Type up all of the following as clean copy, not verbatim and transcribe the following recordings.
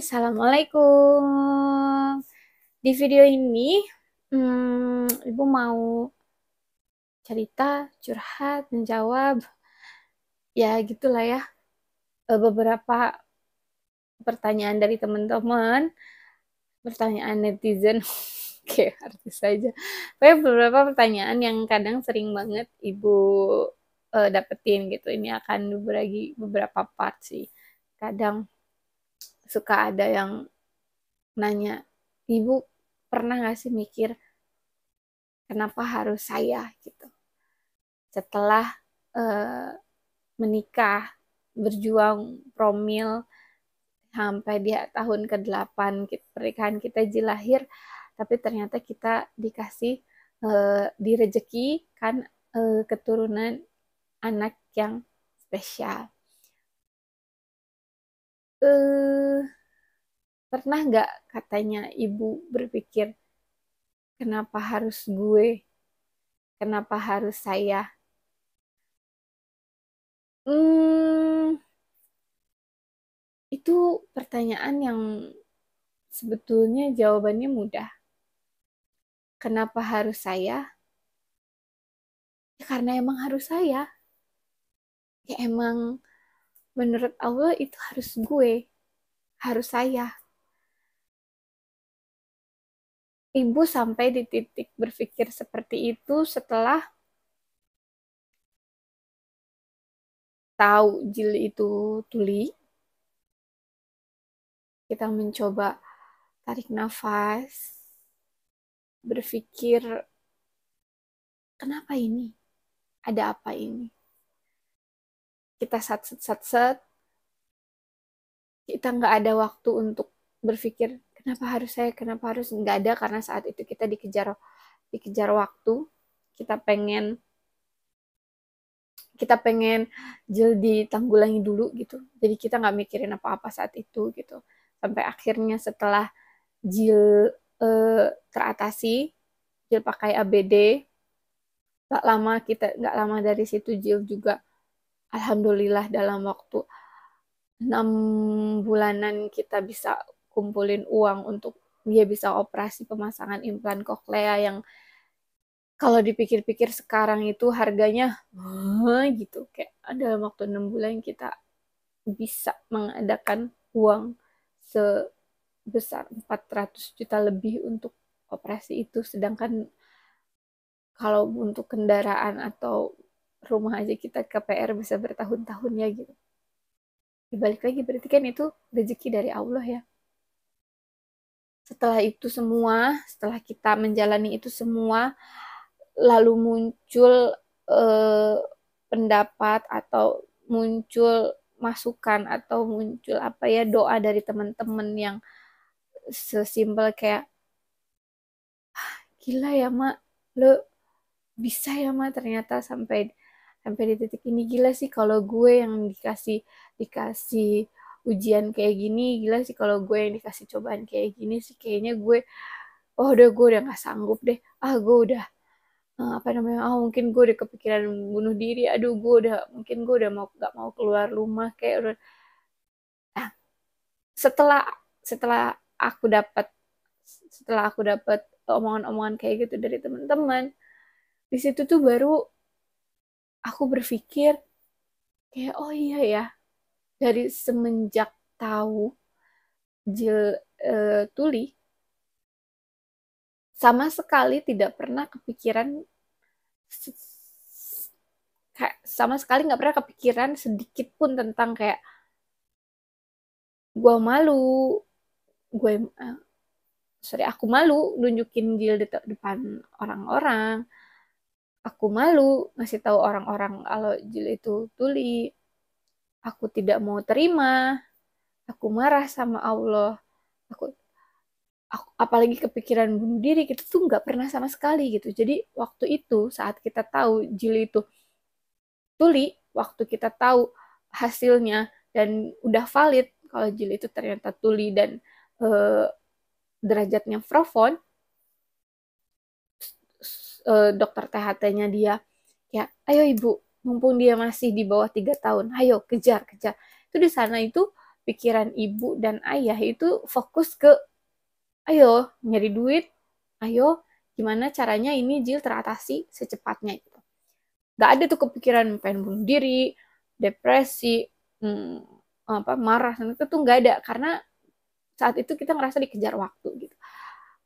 Assalamualaikum. Di video ini, Ibu mau cerita, curhat, menjawab, ya gitulah ya. Beberapa pertanyaan dari teman-teman, pertanyaan netizen, kayak artis saja. Pokoknya beberapa pertanyaan yang kadang sering banget Ibu dapetin gitu. Ini akan berbagi beberapa part sih. Kadang suka ada yang nanya, Ibu pernah nggak sih mikir kenapa harus saya gitu? Setelah eh, menikah, berjuang promil sampai di tahun ke-8 pernikahan kita lahir, tapi ternyata kita dikasih direjeki kan keturunan anak yang spesial. Eh, Pernah nggak katanya ibu berpikir kenapa harus gue, kenapa harus saya? Hmm, itu pertanyaan yang sebetulnya jawabannya mudah. Kenapa harus saya? Ya karena emang harus saya. Ya emang menurut Allah itu harus gue, harus saya. Ibu sampai di titik berpikir seperti itu setelah tahu jil itu tuli. Kita mencoba tarik nafas, berpikir kenapa ini? Ada apa ini? Kita sat, kita nggak ada waktu untuk berpikir kenapa harus saya, kenapa harus nggak ada karena saat itu kita dikejar waktu, kita pengen kita pengen jil ditanggulangi dulu gitu, jadi kita nggak mikirin apa-apa saat itu gitu, sampai akhirnya setelah jil teratasi, jil pakai ABD, nggak lama dari situ jil juga alhamdulillah dalam waktu 6 bulanan kita bisa kumpulin uang untuk dia bisa operasi pemasangan implan koklea yang kalau dipikir-pikir sekarang itu harganya gitu, kayak dalam waktu 6 bulan kita bisa mengadakan uang sebesar 400 juta lebih untuk operasi itu, sedangkan kalau untuk kendaraan atau rumah aja kita KPR bisa bertahun-tahun ya gitu. Dibalik lagi berarti kan itu rezeki dari Allah ya. Setelah itu semua, setelah kita menjalani itu semua, lalu muncul eh, pendapat atau muncul masukan atau muncul apa ya, doa dari teman-teman yang sesimpel kayak gila ya mak, lo bisa ya mak ternyata sampai sampai di titik ini, gila sih kalau gue yang dikasih dikasih ujian kayak gini, gila sih kalau gue yang dikasih cobaan kayak gini sih, kayaknya gue gue udah nggak sanggup deh, gue udah apa namanya, mungkin gue udah kepikiran bunuh diri, aduh gue udah mungkin gue udah mau nggak mau keluar rumah kayak udah. Nah, setelah setelah aku dapat setelah aku dapat omongan-omongan kayak gitu dari teman-teman, di situ tuh baru aku berpikir kayak oh iya ya, dari semenjak tahu jil tuli, sama sekali tidak pernah kepikiran, kayak sama sekali nggak pernah kepikiran sedikit pun tentang kayak gue malu, gue aku malu nunjukin jil di depan orang-orang, aku malu ngasih tahu orang-orang kalau jil itu tuli, aku tidak mau terima, aku marah sama Allah, aku apalagi kepikiran bunuh diri gitu tuh nggak pernah sama sekali gitu. Jadi waktu itu saat kita tahu jil itu tuli, waktu kita tahu hasilnya dan udah valid kalau jil itu ternyata tuli dan eh, derajatnya Profon, dokter THT-nya dia ya, ayo ibu, mumpung dia masih di bawah 3 tahun, ayo kejar kejar. Itu di sana itu pikiran ibu dan ayah itu fokus ke ayo nyari duit, ayo gimana caranya ini Jill teratasi secepatnya gitu. Gak ada tuh kepikiran pengen bunuh diri, depresi, apa marah, itu tuh nggak ada karena saat itu kita ngerasa dikejar waktu gitu.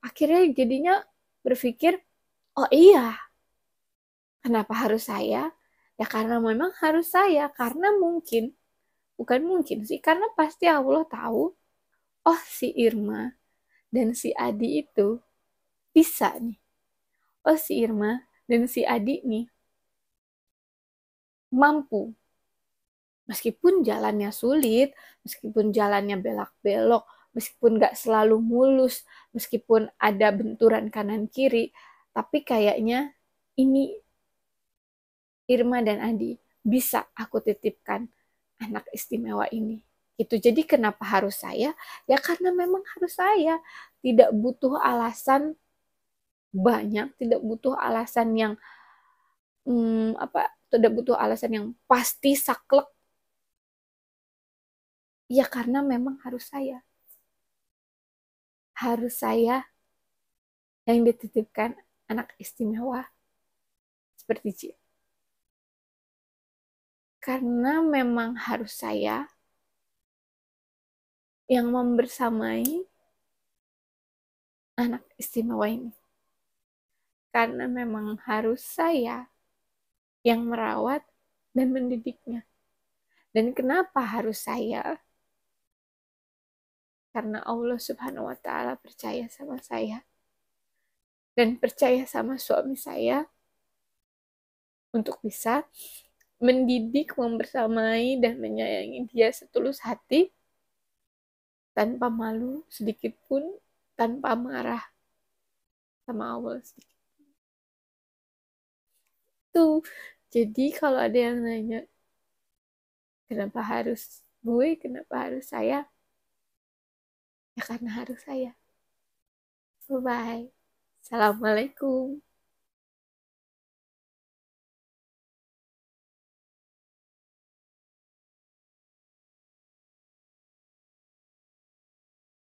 Akhirnya jadinya berpikir, oh iya, kenapa harus saya? Ya karena memang harus saya, karena mungkin, bukan mungkin sih, karena pasti Allah tahu, oh si Irma dan si Adi itu bisa nih. Oh si Irma dan si Adi nih mampu. Meskipun jalannya sulit, meskipun jalannya belak-belok, meskipun gak selalu mulus, meskipun ada benturan kanan kiri, tapi kayaknya ini Irma dan Adi bisa aku titipkan anak istimewa ini. Itu jadi kenapa harus saya? Ya karena memang harus saya. Tidak butuh alasan banyak, tidak butuh alasan yang apa? Tidak butuh alasan yang pasti saklek. Ya karena memang harus saya. Harus saya yang dititipkan anak istimewa seperti Ci. Karena memang harus saya yang membersamai anak istimewa ini. Karena memang harus saya yang merawat dan mendidiknya. Dan kenapa harus saya? Karena Allah Subhanahu wa Ta'ala percaya sama saya dan percaya sama suami saya untuk bisa mendidik, membersamai, dan menyayangi dia setulus hati tanpa malu sedikit pun, tanpa marah sama Allah sedikit. Tuh, jadi kalau ada yang nanya, kenapa harus gue, kenapa harus saya? Ya karena harus saya. Bye-bye. Assalamualaikum.